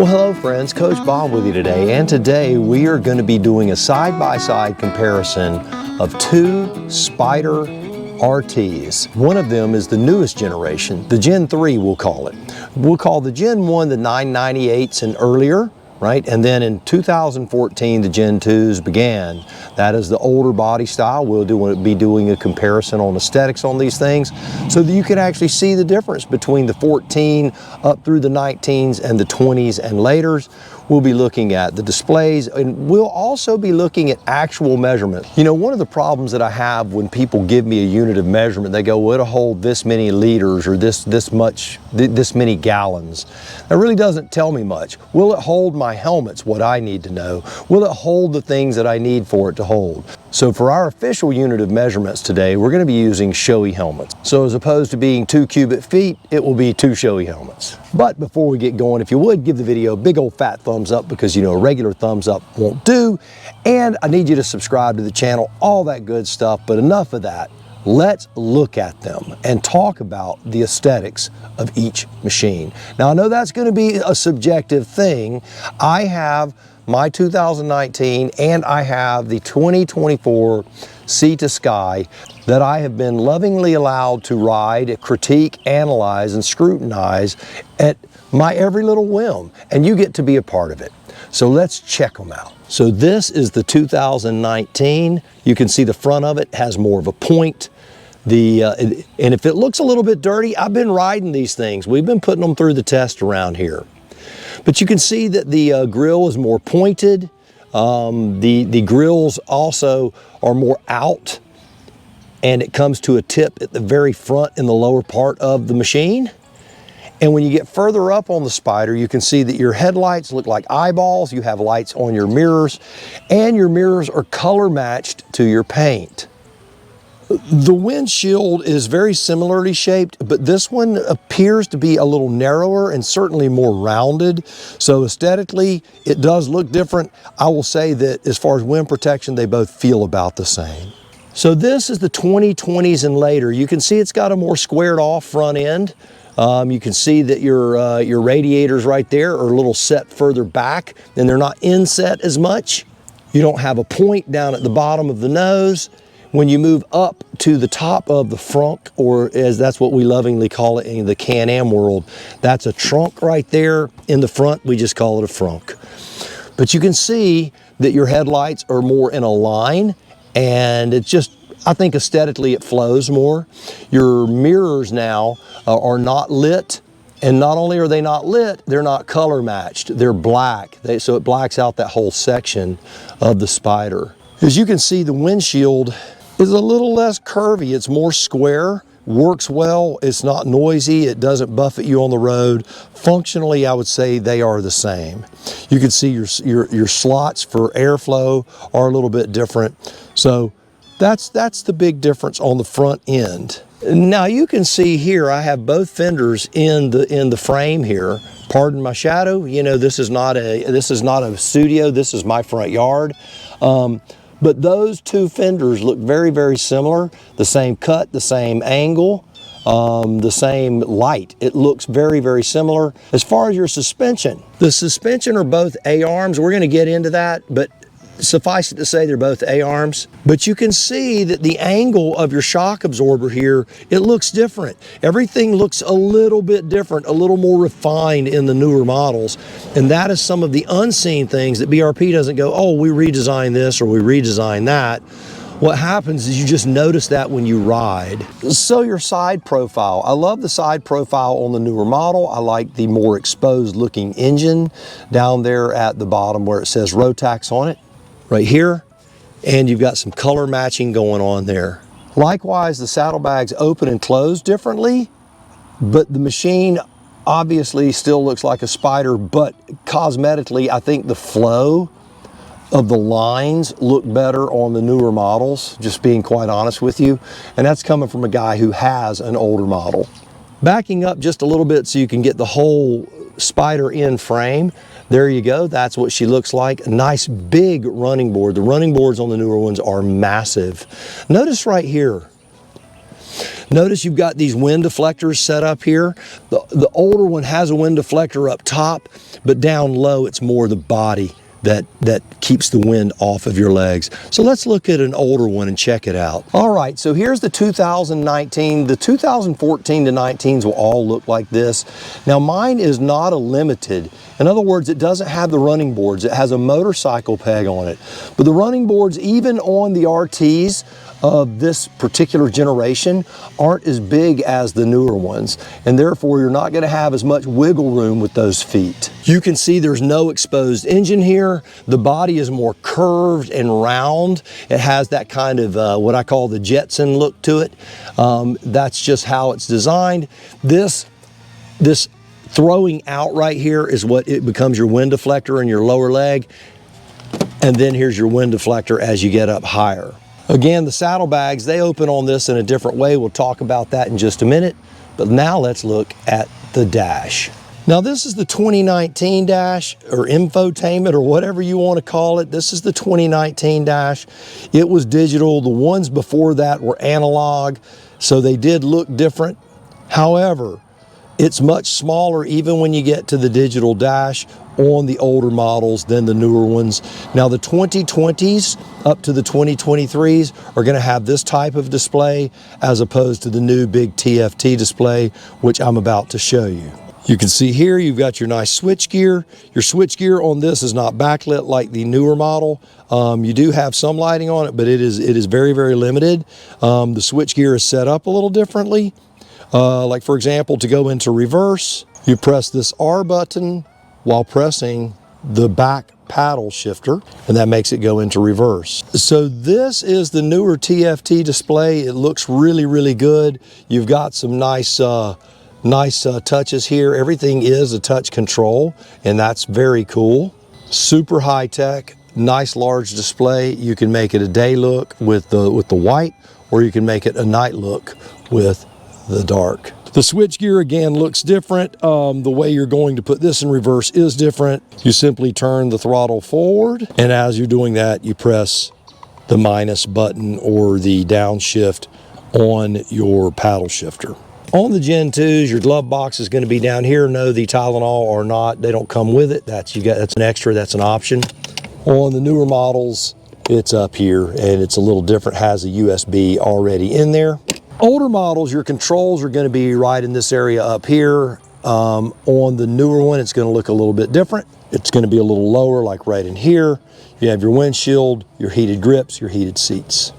Well, hello friends, Coach Bob with you today, and today we are going to be doing a side-by-side comparison of two Spyder RTs. One of them is the newest generation, the Gen 3 we'll call it. We'll call the Gen 1 the 998s and earlier, right? And then in 2014 the Gen 2s began. That is the older body style. We'll be doing a comparison on aesthetics on these things so that you can actually see the difference between the 14 up through the 19s and the 20s and laters. We'll be looking at the displays, and we'll also be looking at actual measurement. You know, one of the problems that I have when people give me a unit of measurement, they go, well, it'll hold this many liters or this many gallons. That really doesn't tell me much. Will it hold my helmets, what I need to know? Will it hold the things that I need for it to hold? So for our official unit of measurements today, we're going to be using Shoei helmets. So as opposed to being 2 cubic feet, it will be 2 Shoei helmets. But before we get going, if you would, give the video a big old fat thumbs up, because you know a regular thumbs up won't do. And I need you to subscribe to the channel, all that good stuff. But enough of that. Let's look at them and talk about the aesthetics of each machine. Now I know that's going to be a subjective thing. I have my 2019 and I have the 2024 Sythe Sky that I have been lovingly allowed to ride, critique, analyze, and scrutinize at my every little whim, and you get to be a part of it. So let's check them out. So this is the 2019. You can see the front of it has more of a point. And if it looks a little bit dirty, I've been riding these things. We've been putting them through the test around here. But you can see that the grill is more pointed. The grills also are more out, and it comes to a tip at the very front in the lower part of the machine. And when you get further up on the Spyder, you can see that your headlights look like eyeballs. You have lights on your mirrors, and your mirrors are color matched to your paint. The windshield is very similarly shaped, but this one appears to be a little narrower and certainly more rounded. So aesthetically, it does look different. I will say that as far as wind protection, they both feel about the same. So this is the 2020s and later. You can see it's got a more squared off front end. You can see that your radiators right there are a little set further back, and they're not inset as much. You don't have a point down at the bottom of the nose. When you move up to the top of the frunk, or as that's what we lovingly call it in the CanAm world, that's a trunk right there in the front. We just call it a frunk. But you can see that your headlights are more in a line, and it's just, I think aesthetically it flows more. Your mirrors now are not lit, and not only are they not lit, they're not color matched. They're black, so it blacks out that whole section of the Spyder. As you can see, the windshield is a little less curvy. It's more square, works well, it's not noisy, it doesn't buffet you on the road. Functionally, I would say they are the same. You can see your slots for airflow are a little bit different. So that's the big difference on the front end. Now you can see here, I have both fenders in the frame here. Pardon my shadow, you know, this is not a studio, this is my front yard. But those two fenders look very, very similar. The same cut, the same angle, the same light. It looks very, very similar. As far as your suspension, the suspension are both A-arms. We're going to get into that, but suffice it to say they're both A-arms. But you can see that the angle of your shock absorber here, it looks different. Everything looks a little bit different, a little more refined in the newer models. And that is some of the unseen things that BRP doesn't go, oh, we redesigned this or we redesigned that. What happens is you just notice that when you ride. So your side profile. I love the side profile on the newer model. I like the more exposed looking engine down there at the bottom where it says Rotax on it. Right here, and you've got some color matching going on there. Likewise, the saddlebags open and close differently, but the machine obviously still looks like a Spyder, but cosmetically, I think the flow of the lines look better on the newer models, just being quite honest with you, and that's coming from a guy who has an older model. Backing up just a little bit so you can get the whole Spyder in frame. There you go, that's what she looks like. A nice big running board. The running boards on the newer ones are massive. Notice right here, Notice you've got these wind deflectors set up here. The older one has a wind deflector up top, but down low it's more the body that keeps the wind off of your legs. So let's look at an older one and check it out. All right, so here's the 2019. The 2014 to 19s will all look like this. Now mine is not a limited. In other words, it doesn't have the running boards. It has a motorcycle peg on it. But the running boards, even on the RTs of this particular generation, aren't as big as the newer ones, and therefore you're not going to have as much wiggle room with those feet. You can see there's no exposed engine here. The body is more curved and round. It has that kind of what I call the Jetson look to it. That's just how it's designed. This throwing out right here is what it becomes your wind deflector in your lower leg, and then here's your wind deflector as you get up higher. Again, the saddlebags, they open on this in a different way. We'll talk about that in just a minute. But now let's look at the dash. Now this is the 2019 dash, or infotainment, or whatever you want to call it. This is the 2019 dash. It was digital. The ones before that were analog, so they did look different. However, it's much smaller even when you get to the digital dash on the older models than the newer ones. Now the 2020s up to the 2023s are going to have this type of display as opposed to the new big TFT display, which I'm about to show you. You can see here you've got your nice switch gear. Your switch gear on this is not backlit like the newer model. You do have some lighting on it, but it is very, very limited. The switch gear is set up a little differently. Like for example, to go into reverse, you press this R button while pressing the back paddle shifter, and that makes it go into reverse. So this is the newer TFT display. It looks really, really good. You've got some nice touches here. Everything is a touch control, and that's very cool. Super high tech, nice large display. You can make it a day look with the white, or you can make it a night look with the dark. The switch gear again looks different. The way you're going to put this in reverse is different. You simply turn the throttle forward, and as you're doing that, you press the minus button or the downshift on your paddle shifter. On the Gen 2s, your glove box is going to be down here. No, the Tylenol are not. They don't come with it. That's an extra. That's an option. On the newer models, it's up here, and it's a little different. Has a USB already in there. Older models, your controls are going to be right in this area up here. On the newer one, it's going to look a little bit different. It's going to be a little lower, like right in here. You have your windshield, your heated grips, your heated seats.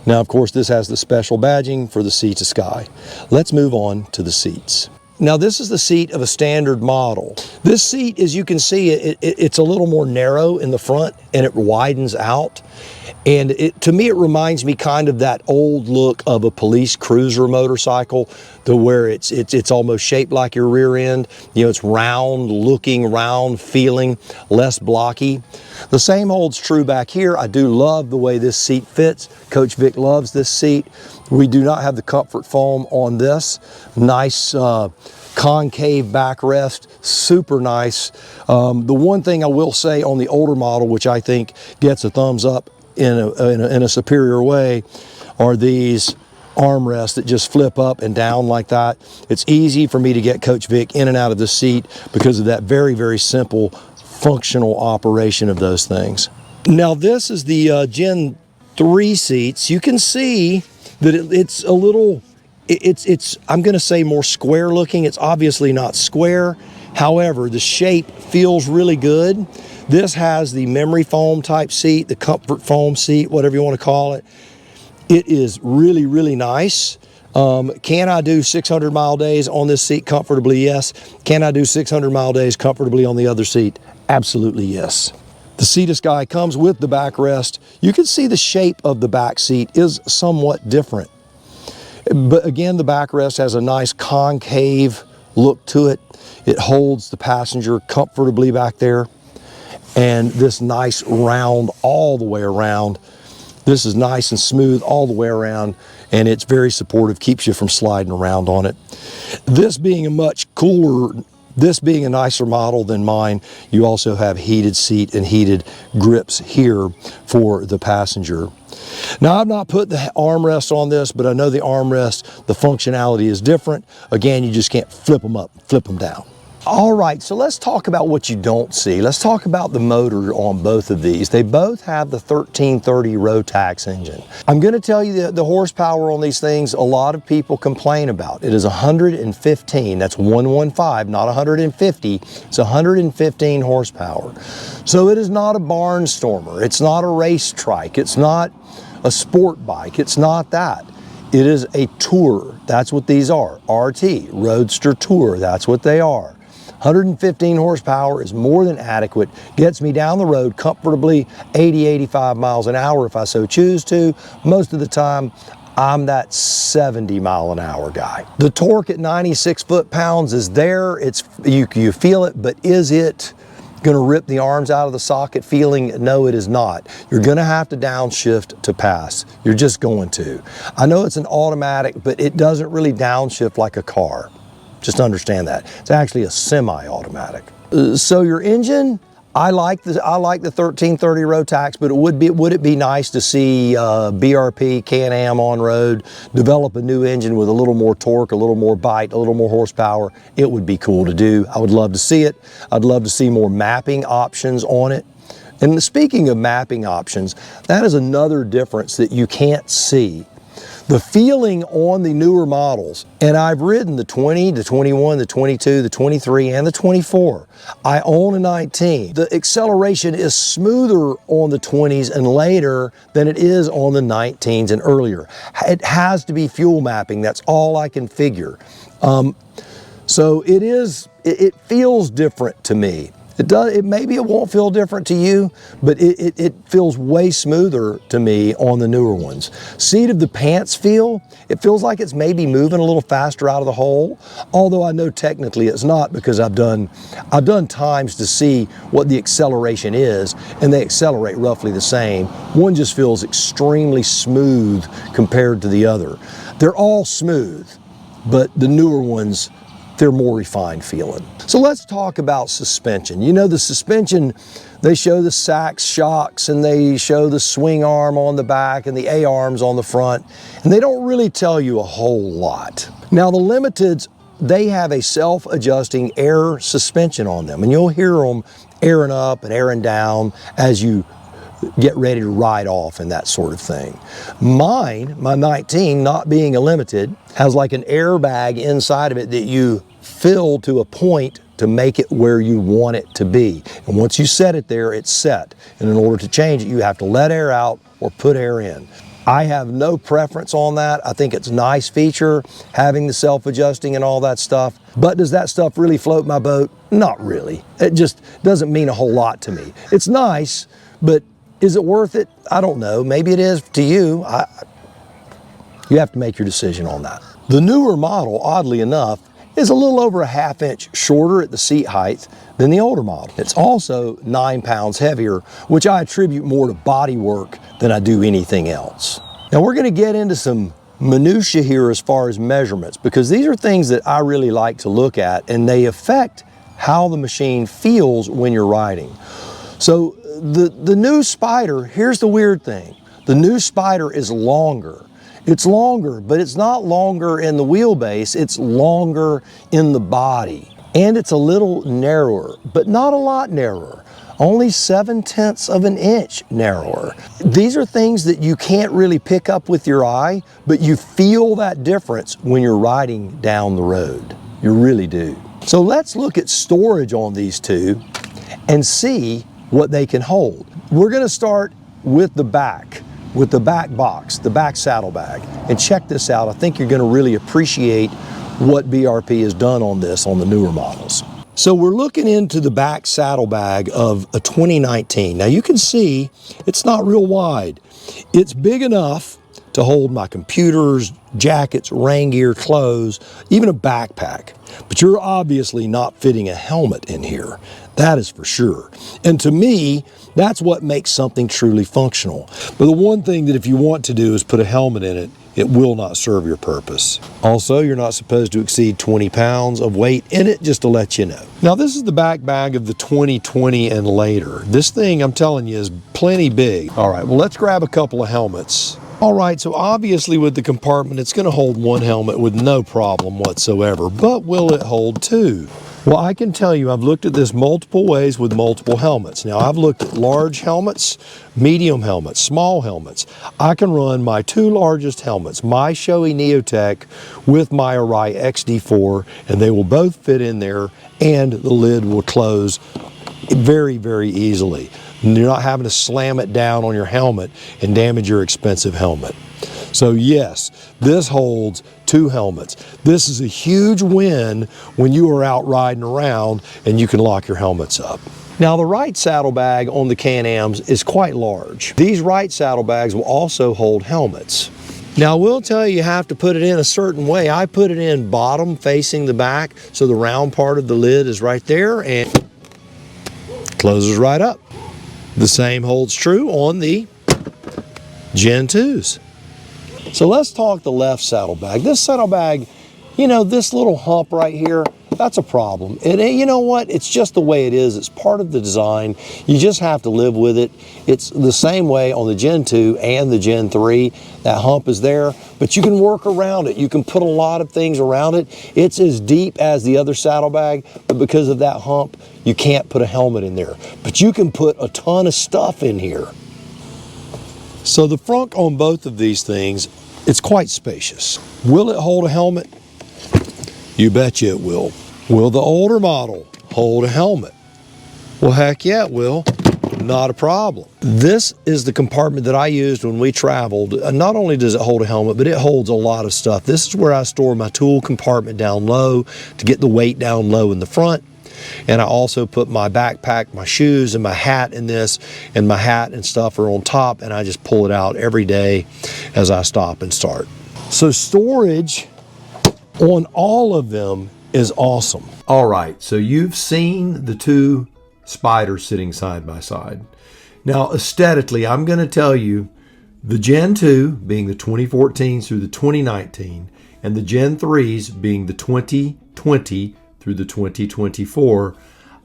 Now, of course, this has the special badging for the Sea to Sky. Let's move on to the seats. Now, this is the seat of a standard model. This seat, as you can see, it's a little more narrow in the front, and it widens out. And to me, it reminds me kind of that old look of a police cruiser motorcycle, to where it's almost shaped like your rear end. You know, it's round looking, round feeling, less blocky. The same holds true back here. I do love the way this seat fits. Coach Vic loves this seat. We do not have the comfort foam on this. Nice concave backrest, super nice. The one thing I will say on the older model, which I think gets a thumbs up in a superior way, are these armrests that just flip up and down like that. It's easy for me to get Coach Vic in and out of the seat because of that very, very simple functional operation of those things. Now this is the Gen 3 seats. You can see that it's a little, I'm going to say more square looking. It's obviously not square. However, the shape feels really good. This has the memory foam type seat, the comfort foam seat, whatever you want to call it. It is really, really nice. Can I do 600-mile days on this seat comfortably? Yes. Can I do 600-mile days comfortably on the other seat? Absolutely yes. The Sea to Sky comes with the backrest. You can see the shape of the back seat is somewhat different. But again, the backrest has a nice concave look to it. It holds the passenger comfortably back there. And this nice round all the way around. This is nice and smooth all the way around, and it's very supportive, keeps you from sliding around on it. This being a much cooler This being a nicer model than mine, you also have heated seat and heated grips here for the passenger. Now, I've not put the armrest on this, but I know the armrest, the functionality is different. Again, you just can't flip them up, flip them down. All right, so let's talk about what you don't see. Let's talk about the motor on both of these. They both have the 1330 Rotax engine. I'm gonna tell you the horsepower on these things a lot of people complain about. It is 115, that's 115, not 150. It's 115 horsepower. So it is not a barnstormer. It's not a race trike. It's not a sport bike. It's not that. It is a tourer. That's what these are. RT, Roadster Tourer, that's what they are. 115 horsepower is more than adequate, gets me down the road comfortably 80, 85 miles an hour if I so choose to. Most of the time, I'm that 70 mile an hour guy. The torque at 96 foot-pounds is there. You feel it, but is it gonna rip the arms out of the socket feeling? No, it is not. You're gonna have to downshift to pass. You're just going to. I know it's an automatic, but it doesn't really downshift like a car. Just understand that. It's actually a semi-automatic. So your engine, I like the 1330 Rotax, but would it be nice to see BRP, CanAm on road, develop a new engine with a little more torque, a little more bite, a little more horsepower? It would be cool to do. I would love to see it. I'd love to see more mapping options on it. And speaking of mapping options, that is another difference that you can't see. The feeling on the newer models, and I've ridden the 20, the 21, the 22, the 23, and the 24. I own a 19. The acceleration is smoother on the 20s and later than it is on the 19s and earlier. It has to be fuel mapping. That's all I can figure. So it feels different to me. Maybe it won't feel different to you, but it feels way smoother to me on the newer ones. Seat of the pants feel, it feels like it's maybe moving a little faster out of the hole, although I know technically it's not because I've done times to see what the acceleration is, and they accelerate roughly the same. One just feels extremely smooth compared to the other. They're all smooth, but the newer ones, they're more refined feeling. So let's talk about suspension. You know, the suspension, they show the Sachs shocks and they show the swing arm on the back and the A-arms on the front, and they don't really tell you a whole lot. Now the Limiteds, they have a self-adjusting air suspension on them, and you'll hear them airing up and airing down as you get ready to ride off and that sort of thing. Mine, my 19, not being a Limited, has like an airbag inside of it that you fill to a point to make it where you want it to be. And once you set it there, it's set. And in order to change it, you have to let air out or put air in. I have no preference on that. I think it's a nice feature, having the self-adjusting and all that stuff. But does that stuff really float my boat? Not really. It just doesn't mean a whole lot to me. It's nice, but is it worth it? I don't know. Maybe it is to you. You have to make your decision on that. The newer model, oddly enough, is a little over a ½ inch shorter at the seat height than the older model. It's also 9 pounds heavier, which I attribute more to body work than I do anything else. Now we're going to get into some minutia here as far as measurements, because these are things that I really like to look at, and they affect how the machine feels when you're riding. So the new Spyder, here's the weird thing. The new Spyder is longer. It's longer, but it's not longer in the wheelbase, it's longer in the body. And it's a little narrower, but not a lot narrower. Only 7/10 of an inch narrower. These are things that you can't really pick up with your eye, but you feel that difference when you're riding down the road. You really do. So let's look at storage on these two and see what they can hold. We're gonna start with the back box, the back saddlebag. And check this out. I think you're gonna really appreciate what BRP has done on this on the newer models. So we're looking into the back saddlebag of a 2019. Now you can see it's not real wide. It's big enough to hold my computers, jackets, rain gear, clothes, even a backpack. But you're obviously not fitting a helmet in here. That is for sure. And to me, that's what makes something truly functional. But the one thing that if you want to do is put a helmet in it, it will not serve your purpose. Also, you're not supposed to exceed 20 pounds of weight in it, just to let you know. Now, this is the back bag of the 2020 and later. This thing, I'm telling you, is plenty big. All right, well, let's grab a couple of helmets. All right, so obviously with the compartment, it's going to hold one helmet with no problem whatsoever, but will it hold two? Well, I can tell you, I've looked at this multiple ways with multiple helmets. Now, I've looked at large helmets, medium helmets, small helmets. I can run my two largest helmets, my Shoei Neotech with my Arai XD4, and they will both fit in there, and the lid will close very, very easily. And you're not having to slam it down on your helmet and damage your expensive helmet. So yes, this holds two helmets. This is a huge win when you are out riding around and you can lock your helmets up. Now, the right saddlebag on the CanAms is quite large. These right saddlebags will also hold helmets. Now, I will tell you, you have to put it in a certain way. I put it in bottom facing the back, so the round part of the lid is right there and closes right up. The same holds true on the Gen 2s. So let's talk the left saddlebag. This saddlebag, you know, this little hump right here, that's a problem. And you know what? It's just the way it is. It's part of the design. You just have to live with it. It's the same way on the Gen 2 and the Gen 3. That hump is there, but you can work around it. You can put a lot of things around it. It's as deep as the other saddlebag, but because of that hump, you can't put a helmet in there. But you can put a ton of stuff in here. So the front on both of these things, it's quite spacious. Will it hold a helmet? You betcha it will. Will the older model hold a helmet? Well, heck yeah, it will. Not a problem. This is the compartment that I used when we traveled. Not only does it hold a helmet, but it holds a lot of stuff. This is where I store my tool compartment down low to get the weight down low in the front. And I also put my backpack, my shoes, and my hat in this, and my hat and stuff are on top, and I just pull it out every day as I stop and start. So storage on all of them is awesome. All right, so you've seen the two Spyders sitting side by side. Now, aesthetically, I'm going to tell you the Gen 2 being the 2014s through the 2019, and the Gen 3s being the 2020 through the 2024,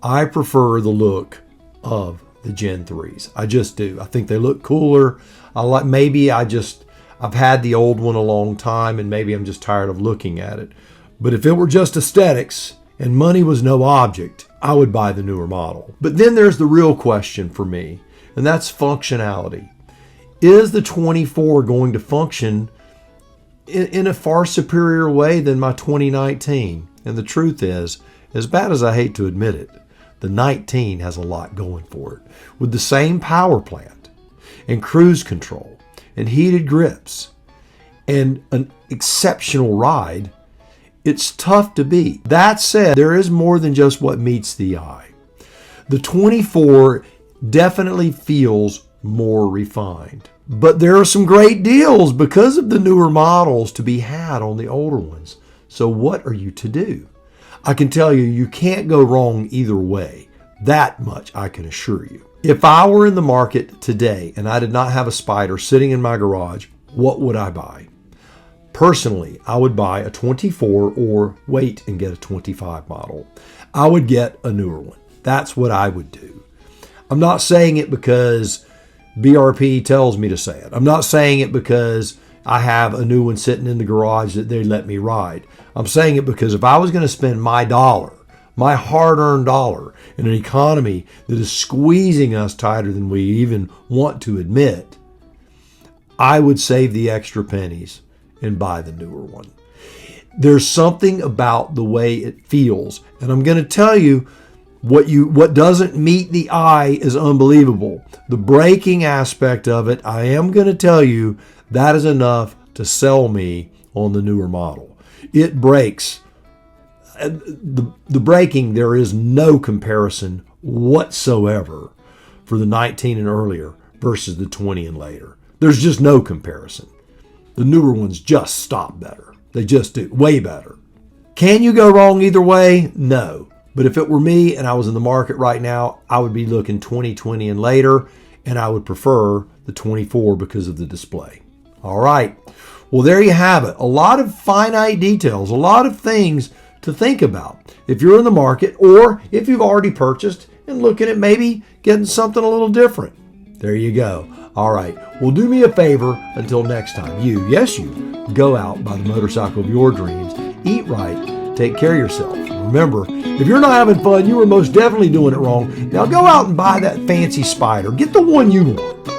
I prefer the look of the Gen 3s. I just do. I think they look cooler. I've had the old one a long time, and maybe I'm just tired of looking at it. But if it were just aesthetics and money was no object, I would buy the newer model. But then there's the real question for me, and that's functionality. Is the 24 going to function in a far superior way than my 2019? And the truth is, as bad as I hate to admit it, the 19 has a lot going for it. With the same power plant and cruise control and heated grips and an exceptional ride, it's tough to beat. That said, there is more than just what meets the eye. The 24 definitely feels more refined. But there are some great deals because of the newer models to be had on the older ones. So what are you to do? I can tell you, you can't go wrong either way. That much I can assure you. If I were in the market today and I did not have a Spyder sitting in my garage, what would I buy? Personally, I would buy a 24 or wait and get a 25 model. I would get a newer one. That's what I would do. I'm not saying it because BRP tells me to say it. I'm not saying it because I have a new one sitting in the garage that they let me ride. I'm saying it because if I was going to spend my dollar, my hard-earned dollar, in an economy that is squeezing us tighter than we even want to admit, I would save the extra pennies and buy the newer one. There's something about the way it feels, and I'm going to tell you, what doesn't meet the eye is unbelievable. The braking aspect of it, I am going to tell you, that is enough to sell me on the newer model. It brakes. The braking, there is no comparison whatsoever for the 19 and earlier versus the 20 and later. There's just no comparison. The newer ones just stop better. They just do, way better. Can you go wrong either way? No. But if it were me and I was in the market right now, I would be looking 2020 and later, and I would prefer the 24 because of the display. All right. Well, there you have it. A lot of finite details, a lot of things to think about if you're in the market or if you've already purchased and looking at maybe getting something a little different. There you go. All right. Well, do me a favor until next time. Yes, you, go out, buy the motorcycle of your dreams, eat right, take care of yourself. Remember, if you're not having fun, you are most definitely doing it wrong. Now go out and buy that fancy Spyder. Get the one you want.